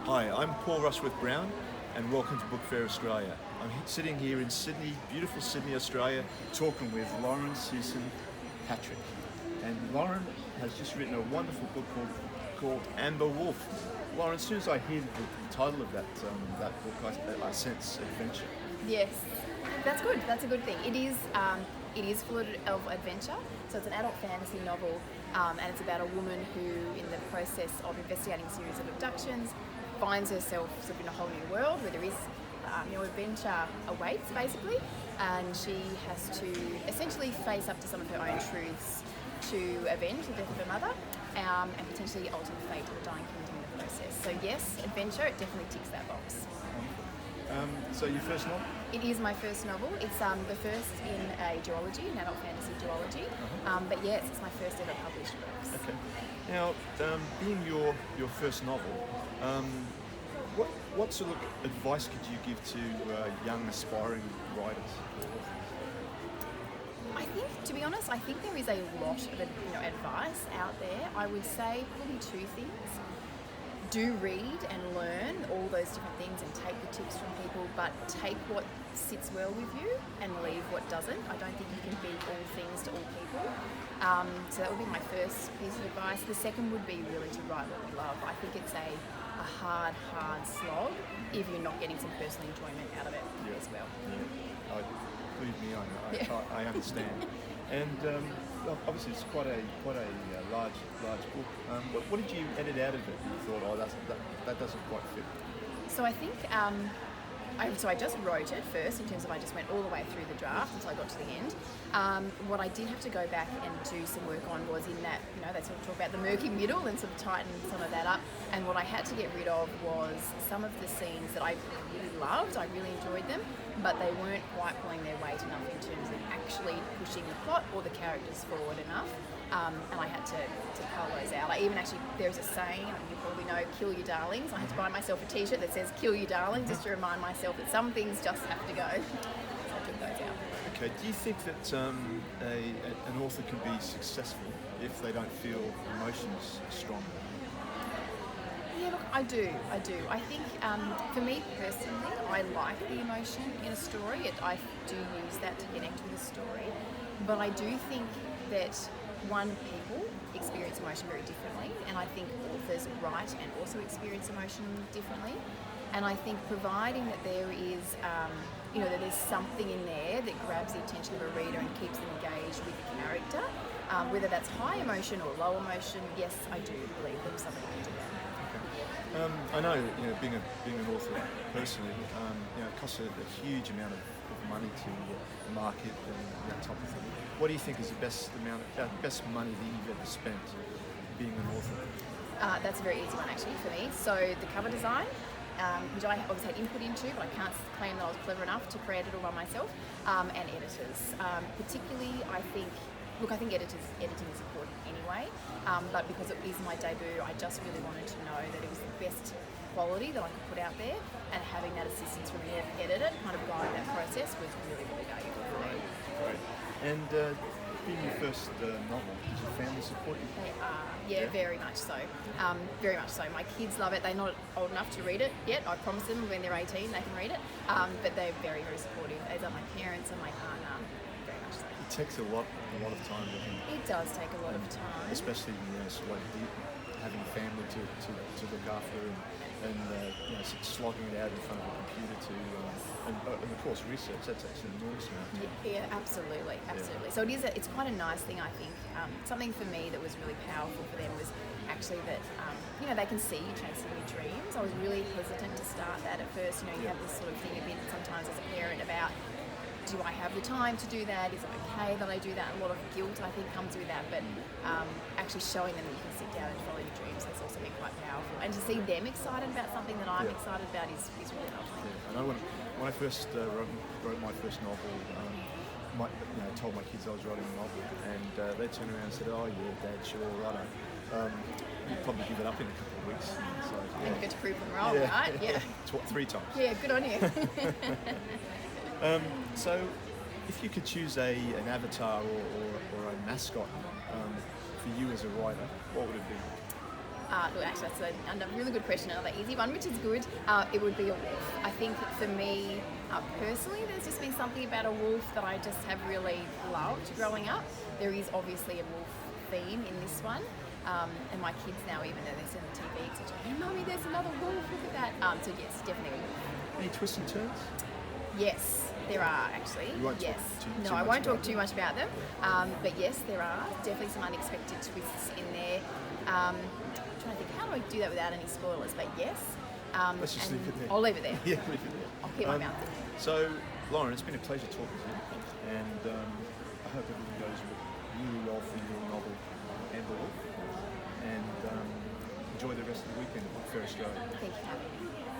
Hi, I'm Paul Rushworth-Brown and welcome to Bookfairaus Australia. I'm sitting here in Sydney, beautiful Sydney, Australia, talking with Searson-Patrick. And Lauren has just written a wonderful book called Amber Wolf. Lauren, as soon as I hear the title of that book, I sense adventure. Yes, that's good. That's a good thing. It is full of adventure. So it's an adult fantasy novel, and it's about a woman who, in the process of investigating a series of abductions, finds herself sort of in a whole new world where there is, adventure awaits basically, and she has to essentially face up to some of her own truths to avenge the death of her mother, and potentially alter the fate of the dying kingdom in the process. So yes, adventure, it definitely ticks that box. So your first novel? It is my first novel. It's the first in a duology, an adult fantasy duology. But yes, it's my first ever published books. Okay. Now, being your first novel, what sort of advice could you give to young aspiring writers? I think, to be honest, there is a lot of advice out there. I would say probably two things. Do read and learn all those different things and take the tips from people, but take what sits well with you and leave what doesn't. I don't think you can be all things to all people. So that would be my first piece of advice. The second would be really to write what you love. I think it's a hard slog if you're not getting some personal enjoyment out of it as well. Yeah. Believe me, I understand. And obviously it's quite a large book. What did you edit out of it? You thought, that doesn't quite fit. So I think I just wrote it first in terms of I just went all the way through the draft until I got to the end. What I did have to go back and do some work on was in that, they sort of talk about the murky middle and sort of tighten some of that up. And what I had to get rid of was some of the scenes that I really loved. I really enjoyed them, but they weren't quite pulling their weight enough in terms of actually pushing the plot or the characters forward enough. And I had to cull those out. There's a saying, you probably know, kill your darlings. I had to buy myself a t-shirt that says kill your darlings just to remind myself that some things just have to go. So I took those out. Okay, do you think that an author can be successful if they don't feel emotions strong? Yeah, look, I do. I think for me personally, I like the emotion in a story. I do use that to connect with a story. But I do think that people experience emotion very differently, and I think authors write and also experience emotion differently. And I think providing that there is, that there's something in there that grabs the attention of a reader and keeps them engaged with the character, whether that's high emotion or low emotion, yes, I do believe that somebody can do that. I know, being an author personally, it costs a huge amount of money to market and that type of thing. What do you think is the best money that you've ever spent being an author? That's a very easy one actually for me. So the cover design, which I obviously had input into, but I can't claim that I was clever enough to create it all by myself, and editors. Particularly, I think editing is important anyway, but because it is my debut, I just really wanted to know that it was the best quality that I could put out there, and having that assistance from an editor kind of guide that process was really, really valuable for me. Great. And being your first novel, did your family support you? They are, very much so. Very much so. My kids love it. They're not old enough to read it yet. I promise them when they're 18 they can read it, but they're very, very supportive, as are my parents and my partner. Very much so. It takes a lot of time, doesn't it? It does take a lot of time. Especially having a family to look after and slogging it out in front of a computer and of course research. That's actually an enormous amount of time. Yeah, absolutely. Yeah. So it's quite a nice thing, I think. Something for me that was really powerful for them was actually that they can see you chasing your dreams. I was really hesitant to start that at first. You have this sort of thing a bit sometimes as a parent about, do I have the time to do that? Is it okay that I do that? A lot of guilt, I think, comes with that. But actually showing them that you can sit down and follow your dreams has also been quite powerful. And to see them excited about something that I'm excited about is really lovely. Yeah. I know when I first wrote my first novel, told my kids I was writing a novel, and they turned around and said, "Oh yeah, Dad, sure, righto." You'd probably give it up in a couple of weeks. So, and you get to prove them wrong, right? Yeah. 3 times. Yeah, good on you. So, if you could choose an avatar or a mascot for you as a writer, what would it be? Look, actually, that's a really good question. Another easy one, which is good. It would be a wolf. I think for me, personally, there's just been something about a wolf that I just have really loved growing up. There is obviously a wolf theme in this one. And my kids now, even though they're seeing the TV, etc., hey, Mummy, there's another wolf, look at that. So yes, definitely a wolf. Any twists and turns? Yes, there are actually. You won't yes. talk No, I won't talk too much about them. But yes, there are definitely some unexpected twists in there. I'm trying to think, how do I do that without any spoilers? But yes. Let's just leave it there. I'll leave it there. Yeah, leave it there. I'll keep my mouth shut. So, Lauren, it's been a pleasure talking to you. And I hope everything goes really well for your novel and the wolf. And enjoy the rest of the weekend at Bookfairaus Australia. Thank you for having me.